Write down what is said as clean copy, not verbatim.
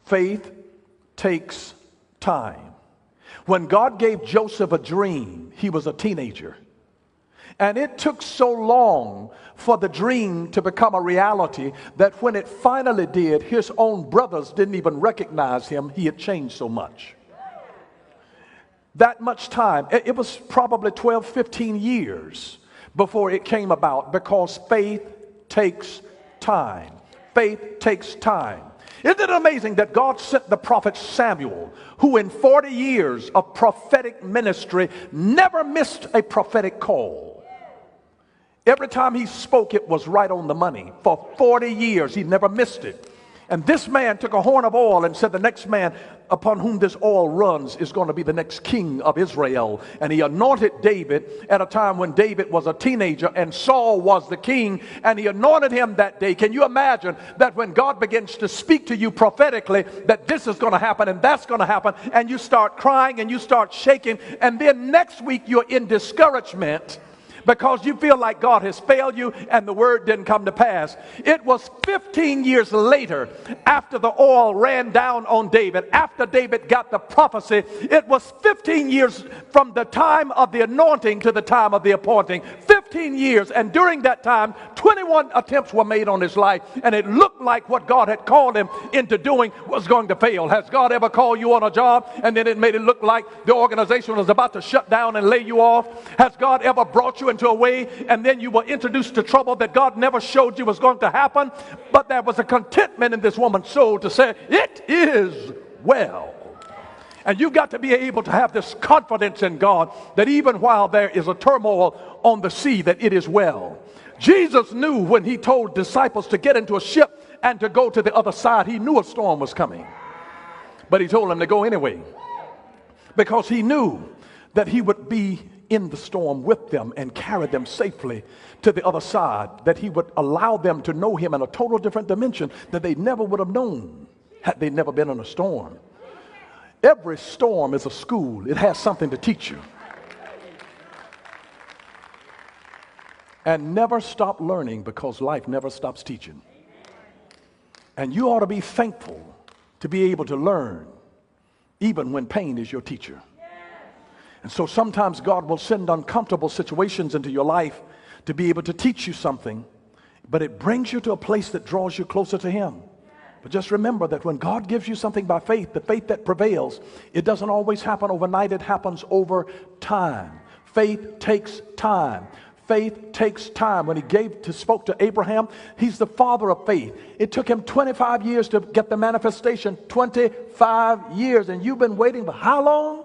Faith takes time. When God gave Joseph a dream, he was a teenager. And it took so long for the dream to become a reality that when it finally did, his own brothers didn't even recognize him. He had changed so much. That much time. It was probably 12, 15 years before it came about, because faith takes time. Faith takes time. Isn't it amazing that God sent the prophet Samuel, who in 40 years of prophetic ministry never missed a prophetic call? Every time he spoke, it was right on the money. For 40 years, he never missed it. And this man took a horn of oil and said, the next man upon whom this oil runs is going to be the next king of Israel. And he anointed David at a time when David was a teenager and Saul was the king, and he anointed him that day. Can you imagine that when God begins to speak to you prophetically that this is going to happen and that's going to happen, and you start crying and you start shaking, and then next week you're in discouragement because you feel like God has failed you and the word didn't come to pass. It was 15 years later, after the oil ran down on David, after David got the prophecy, it was 15 years from the time of the anointing to the time of the appointing. 15 years, and during that time, 21 attempts were made on his life, and it looked like what God had called him into doing was going to fail. Has God ever called you on a job, and then it made it look like the organization was about to shut down and lay you off? Has God ever brought you into a way and then you were introduced to trouble that God never showed you was going to happen? But there was a contentment in this woman's soul to say, it is well. And you've got to be able to have this confidence in God that even while there is a turmoil on the sea, that it is well. Jesus knew when he told disciples to get into a ship and to go to the other side, he knew a storm was coming. But he told them to go anyway, because he knew that he would be in the storm with them and carry them safely to the other side, that he would allow them to know him in a total different dimension that they never would have known had they never been in a storm. Every storm is a school. It has something to teach you. And never stop learning, because life never stops teaching. And you ought to be thankful to be able to learn even when pain is your teacher. And so sometimes God will send uncomfortable situations into your life to be able to teach you something, but it brings you to a place that draws you closer to him. But just remember that when God gives you something by faith, the faith that prevails, it doesn't always happen overnight. It happens over time. Faith takes time. Faith takes time. When he spoke to Abraham, he's the father of faith. It took him 25 years to get the manifestation. 25 years. And you've been waiting for how long?